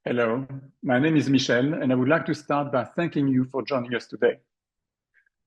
Hello, my name is Michel, and I would like to start by thanking you for joining us today.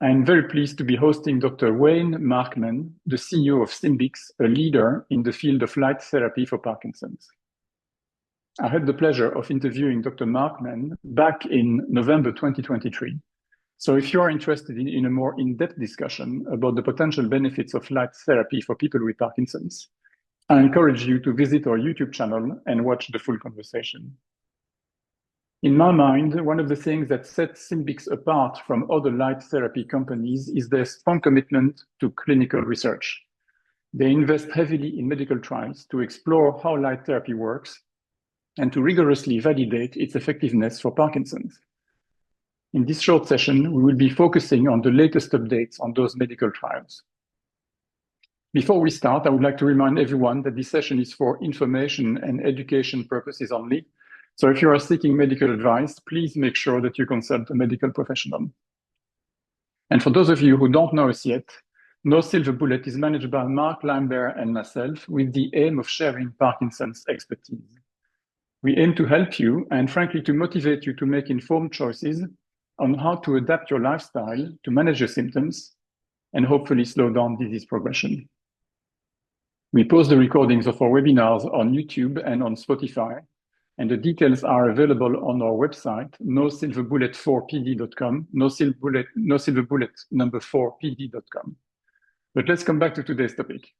I'm very pleased to be hosting Dr. Wayne Markman, the CEO of SYMBYX, a leader in the field of light therapy for Parkinson's. I had the pleasure of interviewing Dr. Markman back in November 2023. So if you are interested in a more in-depth discussion about the potential benefits of light therapy for people with Parkinson's, I encourage you to visit our YouTube channel and watch the full conversation. In my mind, one of the things that sets SYMBYX apart from other light therapy companies is their strong commitment to clinical research. They invest heavily in medical trials to explore how light therapy works and to rigorously validate its effectiveness for Parkinson's. In this short session, we will be focusing on the latest updates on those medical trials. Before we start, I would like to remind everyone that this session is for information and education purposes only. So if you are seeking medical advice, please make sure that you consult a medical professional. And for those of you who don't know us yet, No Silver Bullet is managed by Mark Lambert and myself with the aim of sharing Parkinson's expertise. We aim to help you and frankly to motivate you to make informed choices on how to adapt your lifestyle to manage your symptoms and hopefully slow down disease progression. We post the recordings of our webinars on YouTube and on Spotify, and the details are available on our website, nosilverbullet4pd.com, nosilverbullet4pd.com. But let's come back to today's topic.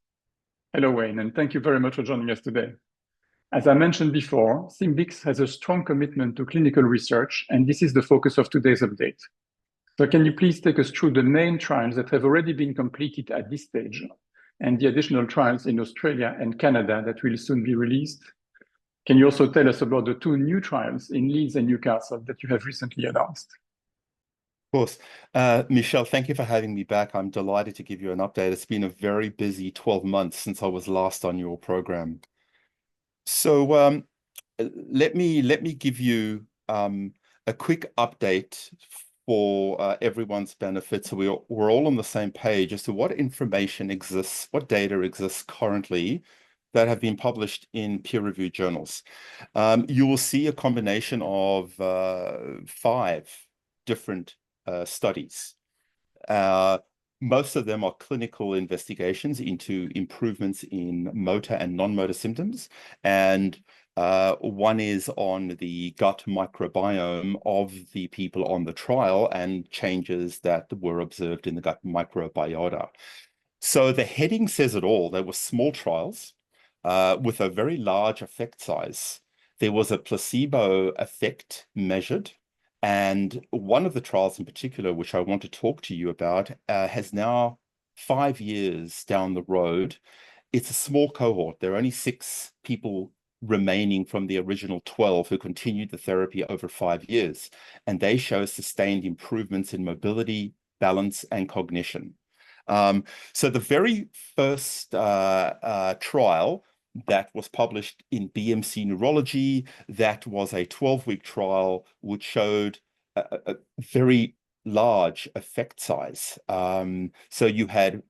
Hello, Wayne, and thank you very much for joining us today. As I mentioned before, SYMBYX has a strong commitment to clinical research, and this is the focus of today's update. So can you please take us through the main trials that have already been completed at this stage, and the additional trials in Australia and Canada that will soon be released? Can you also tell us about the two new trials in Leeds and Newcastle that you have recently announced? Of course. Michelle, thank you for having me back. I'm delighted to give you an update. It's been a very busy 12 months since I was last on your program. So let me give you a quick update for everyone's benefit, so we're all on the same page as to what information exists, what data exists currently that have been published in peer-reviewed journals. You will see a combination of 5 different studies. Most of them are clinical investigations into improvements in motor and non-motor symptoms, and one is on the gut microbiome of the people on the trial and changes that were observed in the gut microbiota. So the heading says it all. There were small trials with a very large effect size. There was a placebo effect measured, and one of the trials in particular, which I want to talk to you about, has now 5 years down the road. It's a small cohort. There are only 6 people remaining from the original 12 who continued the therapy over 5 years, and they show sustained improvements in mobility, balance, and cognition. So the very first trial that was published in BMC Neurology, that was a 12-week trial which showed a very large effect size. So you had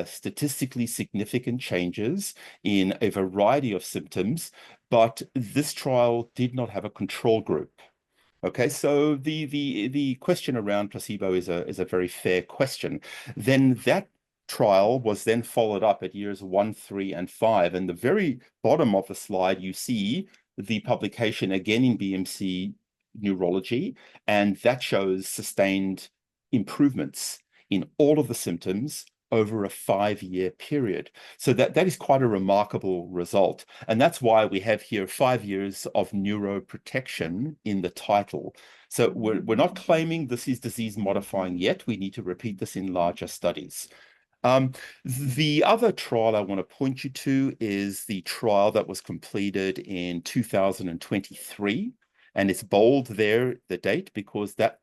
statistically significant changes in a variety of symptoms, but this trial did not have a control group. Okay, so the question around placebo is a very fair question. Then that trial was then followed up at years 1, 3, and 5. And the very bottom of the slide, you see the publication again in BMC Neurology, and that shows sustained improvements in all of the symptoms over a 5-year period. So that is quite a remarkable result. And that's why we have here 5 years of neuroprotection in the title. So we're not claiming this is disease modifying yet. We need to repeat this in larger studies. The other trial I want to point you to is the trial that was completed in 2023. And it's bold there, the date, because that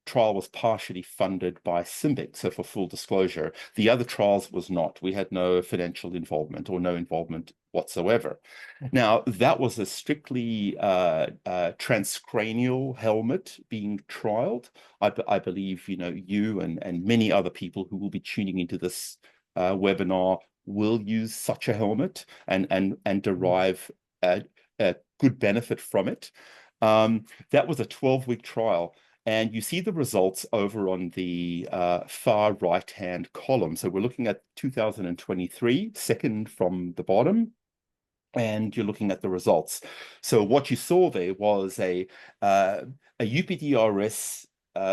trial was partially funded by SYMBYX. So for full disclosure, the other trials was not. We had no financial involvement or no involvement whatsoever. Now, that was a strictly transcranial helmet being trialed. I believe, you and many other people who will be tuning into this webinar will use such a helmet and derive a good benefit from it. That was a 12-week trial. And you see the results over on the far right-hand column. So we're looking at 2023, second from the bottom, and you're looking at the results. So what you saw there was a UPDRS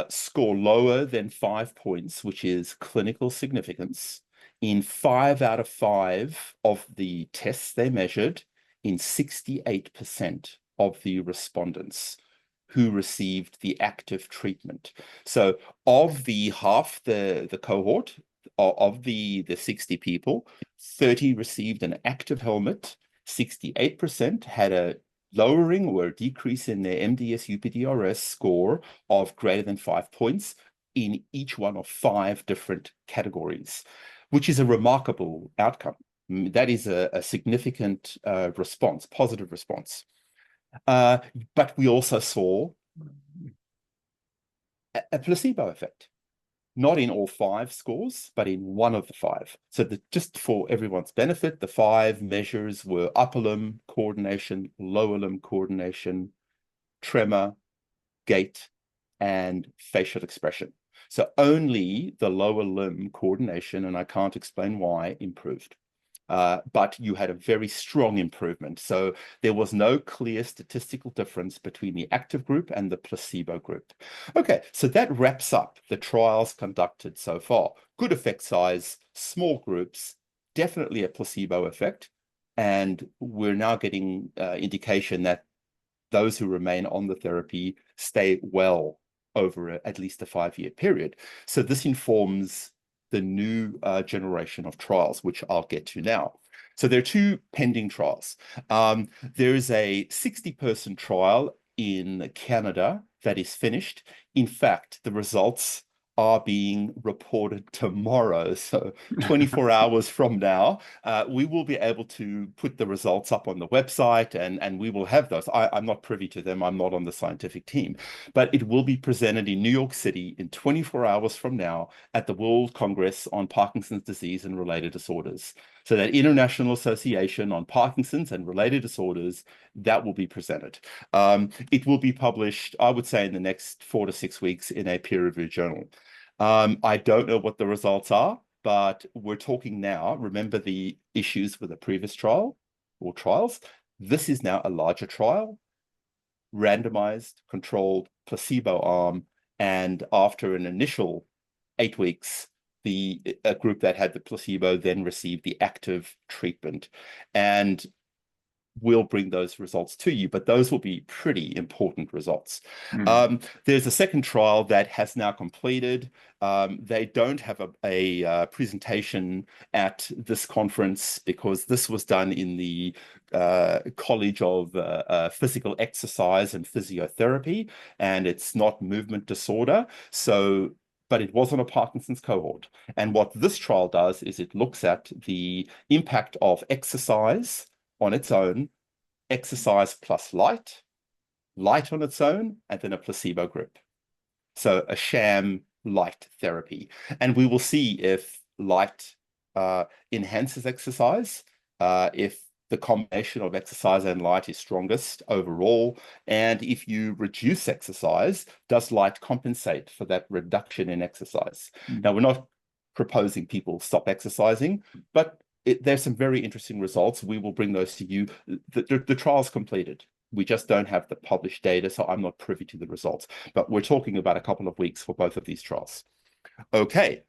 score lower than 5 points, which is clinical significance, in 5 out of 5 of the tests they measured in 68% of the respondents who received the active treatment. So of the half the cohort of the 60 people, 30 received an active helmet, 68% had a lowering or a decrease in their MDS-UPDRS score of greater than 5 points in each one of 5 different categories, which is a remarkable outcome. That is a significant response, positive response. But we also saw a placebo effect, not in all 5 scores, but in one of the 5. So just for everyone's benefit, the 5 measures were upper limb coordination, lower limb coordination, tremor, gait, and facial expression. So only the lower limb coordination, and I can't explain why, improved. But you had a very strong improvement. So there was no clear statistical difference between the active group and the placebo group. Okay, so that wraps up the trials conducted so far. Good effect size, small groups, definitely a placebo effect. And we're now getting indication that those who remain on the therapy stay well over at least a 5-year period. So this informs the new generation of trials, which I'll get to now. So there are 2 pending trials. There is a 60-person trial in Canada that is finished. In fact, the results are being reported tomorrow. So 24 hours from now, we will be able to put the results up on the website and we will have those. I'm not privy to them. I'm not on the scientific team, but it will be presented in New York City in 24 hours from now at the World Congress on Parkinson's disease and related disorders. So that International Association on Parkinson's and related disorders, that will be presented. It will be published, I would say, in the next 4 to 6 weeks in a peer-reviewed journal. I don't know what the results are, but we're talking now. Remember the issues with the previous trial or trials? This is now a larger trial, randomized, controlled, placebo arm, and after an initial 8 weeks, a group that had the placebo then received the active treatment. And we'll bring those results to you, but those will be pretty important results. There's a second trial that has now completed. They don't have a presentation at this conference because this was done in the College of Physical Exercise and Physiotherapy, and it's not movement disorder. But it was on a Parkinson's cohort. And what this trial does is it looks at the impact of exercise on its own, exercise plus light on its own, and then a placebo group. So a sham light therapy. And we will see if light enhances exercise, if the combination of exercise and light is strongest overall. And if you reduce exercise, does light compensate for that reduction in exercise? Now, we're not proposing people stop exercising, but there's some very interesting results. We will bring those to you. The trial's completed. We just don't have the published data, so I'm not privy to the results. But we're talking about a couple of weeks for both of these trials. Okay.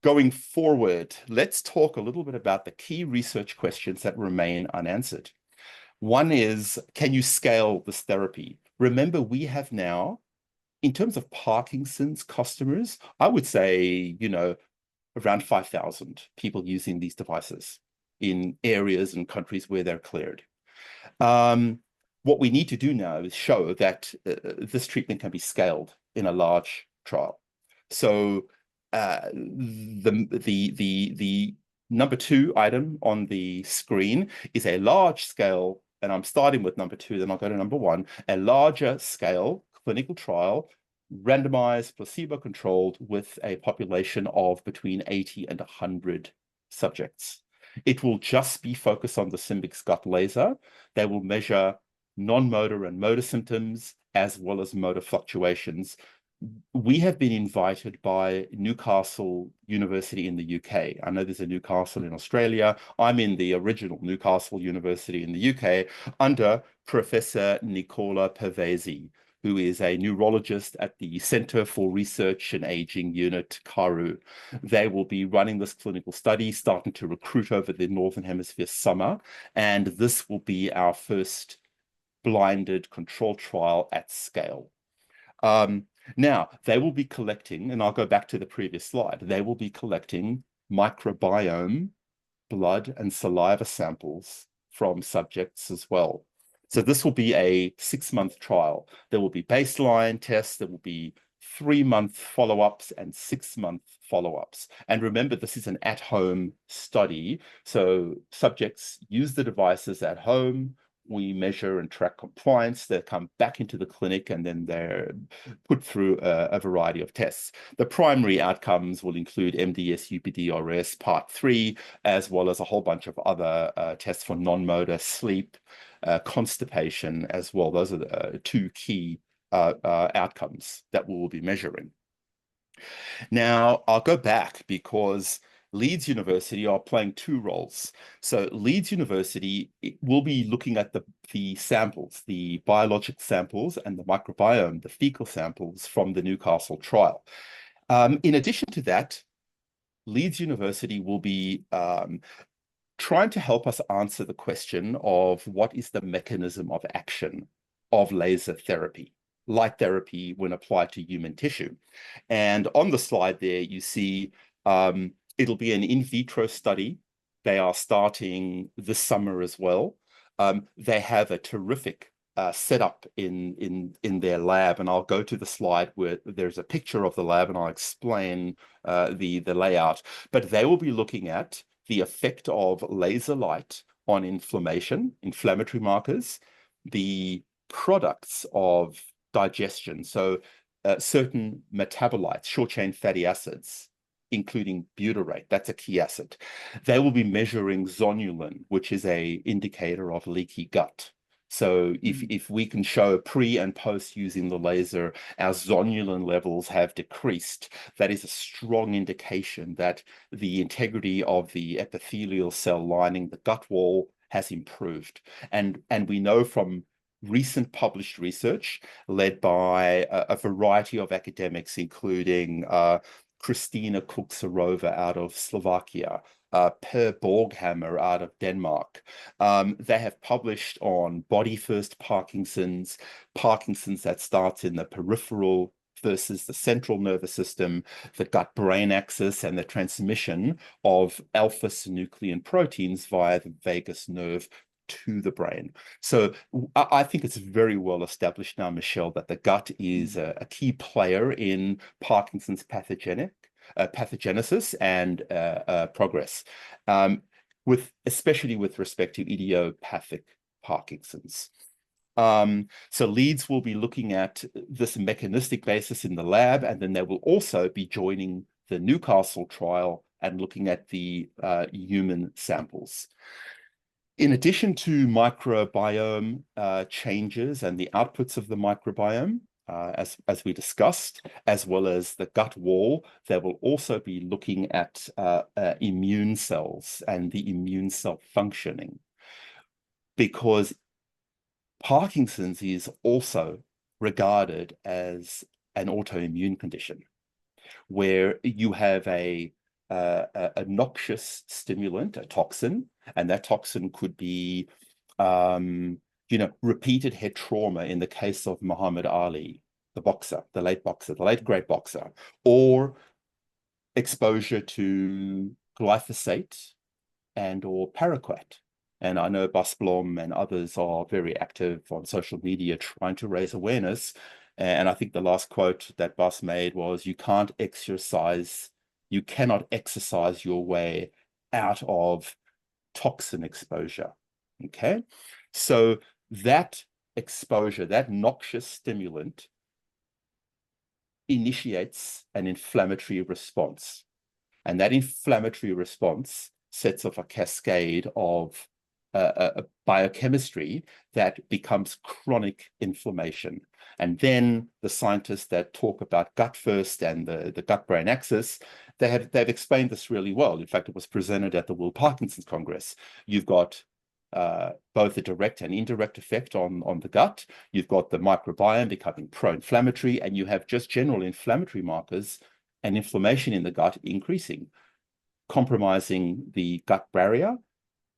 Going forward, let's talk a little bit about the key research questions that remain unanswered. One is, can you scale this therapy? Remember, we have now, in terms of Parkinson's customers, I would say, around 5,000 people using these devices in areas and countries where they're cleared. What we need to do now is show that this treatment can be scaled in a large trial. So the number 2 item on the screen is a large scale, and I'm starting with number 2, then I'll go to number 1, a larger scale clinical trial, randomized, placebo-controlled, with a population of between 80 and 100 subjects. It will just be focused on the SYMBYX gut laser. They will measure non-motor and motor symptoms, as well as motor fluctuations. We have been invited by Newcastle University in the UK. I know there's a Newcastle in Australia. I'm in the original Newcastle University in the UK under Professor Nicola Pavesi, who is a neurologist at the Centre for Research and Aging Unit, CARU. They will be running this clinical study, starting to recruit over the Northern Hemisphere summer, and this will be our first blinded control trial at scale. Now, they will be collecting, and I'll go back to the previous slide, they will be collecting microbiome, blood, and saliva samples from subjects as well. So this will be a 6-month trial. There will be baseline tests, there will be 3-month follow-ups and 6-month follow-ups. And remember, this is an at-home study. So subjects use the devices at home. We measure and track compliance. They come back into the clinic and then they're put through a variety of tests. The primary outcomes will include MDS-UPDRS Part 3, as well as a whole bunch of other tests for non-motor, sleep, constipation as well. Those are the 2 key outcomes that we will be measuring. Now, I'll go back because Leeds University are playing 2 roles. So Leeds University will be looking at the samples, the biologic samples and the microbiome, the fecal samples from the Newcastle trial. In addition to that, Leeds University will be trying to help us answer the question of what is the mechanism of action of laser therapy, light therapy when applied to human tissue. And on the slide there, you see it'll be an in vitro study. They are starting this summer as well. They have a terrific setup in their lab, and I'll go to the slide where there's a picture of the lab and I'll explain the layout. But they will be looking at the effect of laser light on inflammation, inflammatory markers, the products of digestion, so certain metabolites, short-chain fatty acids, including butyrate, that's a key acid. They will be measuring zonulin, which is an indicator of leaky gut. So if we can show pre and post using the laser, our zonulin levels have decreased, that is a strong indication that the integrity of the epithelial cell lining the gut wall has improved. And we know from recent published research led by a variety of academics, including Kristina Kuksarova out of Slovakia, Per Borghammer out of Denmark. They have published on body-first Parkinsons, Parkinsons that starts in the peripheral versus the central nervous system, the gut-brain axis, and the transmission of alpha-synuclein proteins via the vagus nerve to the brain. So I think it's very well established now, Michelle, that the gut is a key player in Parkinson's pathogenesis and progress, especially with respect to idiopathic Parkinson's. So Leeds will be looking at this mechanistic basis in the lab, and then they will also be joining the Newcastle trial and looking at the human samples. In addition to microbiome changes and the outputs of the microbiome, as we discussed, as well as the gut wall, they will also be looking at immune cells and the immune cell functioning, because Parkinson's is also regarded as an autoimmune condition where you have a noxious stimulant, a toxin, and that toxin could be, repeated head trauma in the case of Muhammad Ali, the boxer, the late great boxer, or exposure to glyphosate and or paraquat. And I know Bas Blom and others are very active on social media trying to raise awareness. And I think the last quote that Bas made was, you cannot exercise your way out of toxin exposure. Okay, so that exposure, that noxious stimulant, initiates an inflammatory response, and that inflammatory response sets off a cascade of biochemistry that becomes chronic inflammation. And then the scientists that talk about gut first and the gut-brain axis, they've explained this really well. In fact, it was presented at the World Parkinson's Congress. You've got both a direct and indirect effect on the gut. You've got the microbiome becoming pro-inflammatory, and you have just general inflammatory markers and inflammation in the gut increasing, compromising the gut barrier,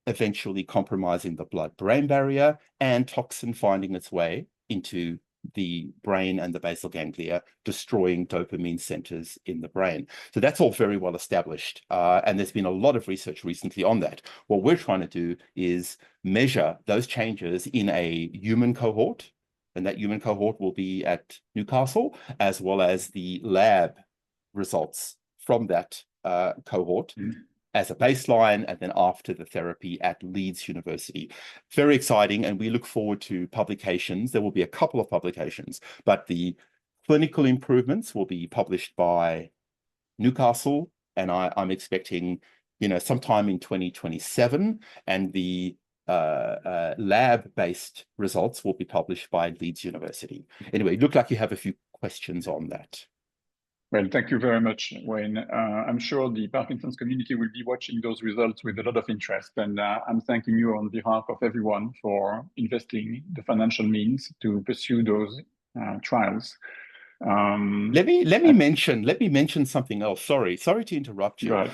eventually compromising the blood-brain barrier, and toxin finding its way into the brain and the basal ganglia, destroying dopamine centers in the brain. So that's all very well established. And there's been a lot of research recently on that. What we're trying to do is measure those changes in a human cohort, and that human cohort will be at Newcastle, as well as the lab results from that cohort as a baseline, and then after the therapy at Leeds University. Very exciting, and we look forward to publications. There will be a couple of publications, but the clinical improvements will be published by Newcastle, and I'm expecting, sometime in 2027, and the lab-based results will be published by Leeds University. Anyway, look like you have a few questions on that. Well, thank you very much, Wayne. I'm sure the Parkinson's community will be watching those results with a lot of interest, and I'm thanking you on behalf of everyone for investing the financial means to pursue those trials. Let me mention something else. Sorry to interrupt you.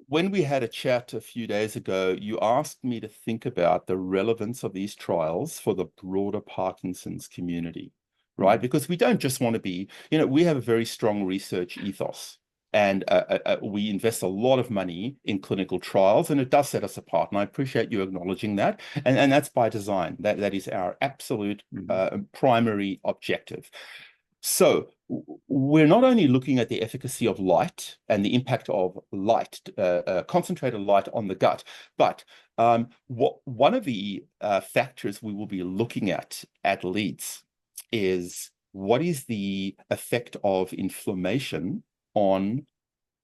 When we had a chat a few days ago, you asked me to think about the relevance of these trials for the broader Parkinson's community. Right? Because we don't just want to be, we have a very strong research ethos, and we invest a lot of money in clinical trials, and it does set us apart. And I appreciate you acknowledging that. And that's by design. That is our absolute primary objective. So we're not only looking at the efficacy of light and the impact of light, concentrated light on the gut, but one of the factors we will be looking at Leeds is what is the effect of inflammation on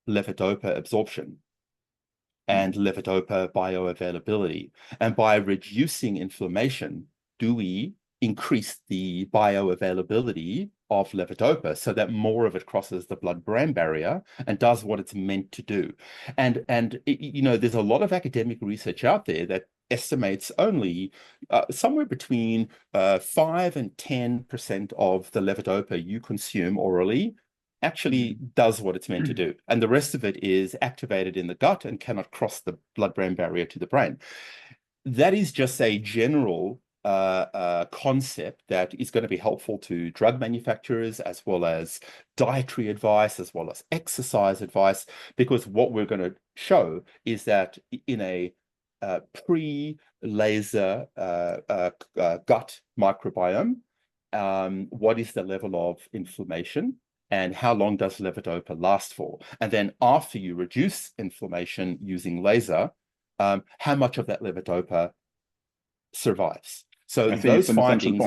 levodopa absorption and levodopa bioavailability. And by reducing inflammation, do we increase the bioavailability of levodopa so that more of it crosses the blood-brain barrier and does what it's meant to do? And there's a lot of academic research out there that estimates only somewhere between 5 and 10% of the levodopa you consume orally actually does what it's meant to do. And the rest of it is activated in the gut and cannot cross the blood-brain barrier to the brain. That is just a general concept that is going to be helpful to drug manufacturers, as well as dietary advice, as well as exercise advice, because what we're going to show is that in a pre-laser gut microbiome, what is the level of inflammation and how long does levodopa last for? And then after you reduce inflammation using laser, how much of that levodopa survives? So those findings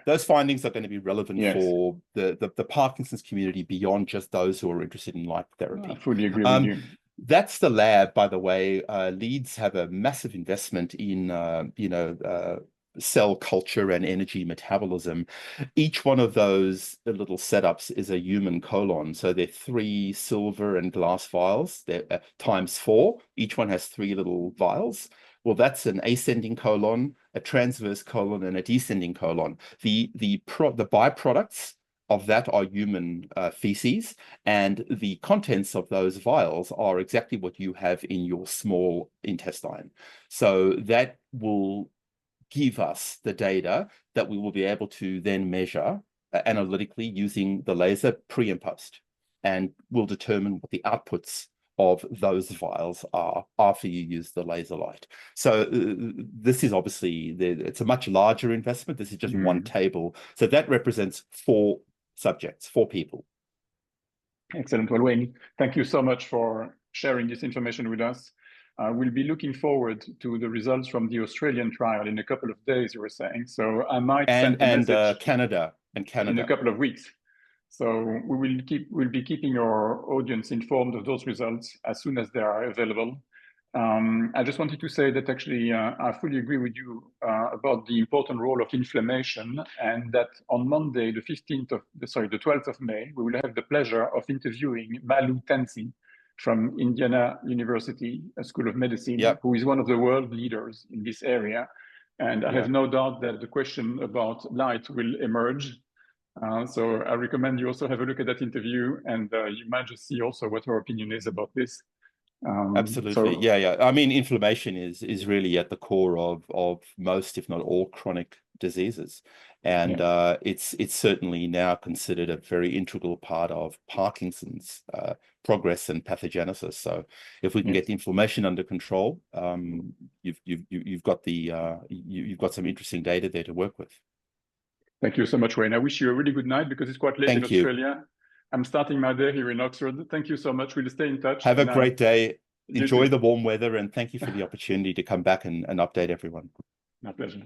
those findings are going to be relevant for the Parkinson's community beyond just those who are interested in light therapy. I fully agree with you. That's the lab, by the way. Leeds have a massive investment in, cell culture and energy metabolism. Each one of those little setups is a human colon. So they're 3 silver and glass vials. They're times 4. Each one has 3 little vials. Well, that's an ascending colon, a transverse colon, and a descending colon. The byproducts of that are human feces, and the contents of those vials are exactly what you have in your small intestine. So that will give us the data that we will be able to then measure analytically using the laser pre and post, and we'll determine what the outputs of those vials are after you use the laser light. So this is obviously, it's a much larger investment. This is just one table. So that represents 4 subjects, 4 people. Excellent. Well, Wayne, thank you so much for sharing this information with us. We'll be looking forward to the results from the Australian trial in a couple of days, you were saying. So I might send a message Canada in a couple of weeks. So we'll be keeping our audience informed of those results as soon as they are available. I just wanted to say that actually I fully agree with you about the important role of inflammation, and that on Monday, the 12th of May, we will have the pleasure of interviewing Malu Tansi from Indiana University School of Medicine, Yep. who is one of the world leaders in this area. And I have no doubt that the question about light will emerge. So I recommend you also have a look at that interview, and you might just see also what her opinion is about this. Absolutely. Yeah. I mean, inflammation is really at the core of most, if not all, chronic diseases. And it's certainly now considered a very integral part of Parkinson's progress and pathogenesis. So if we can get the inflammation under control, you've got some interesting data there to work with. Thank you so much, Wayne. I wish you a really good night because it's quite late in Australia. I'm starting my day here in Oxford. Thank you so much. We'll stay in touch. Have a great day. Enjoy the warm weather, and thank you for the opportunity to come back and update everyone. My pleasure.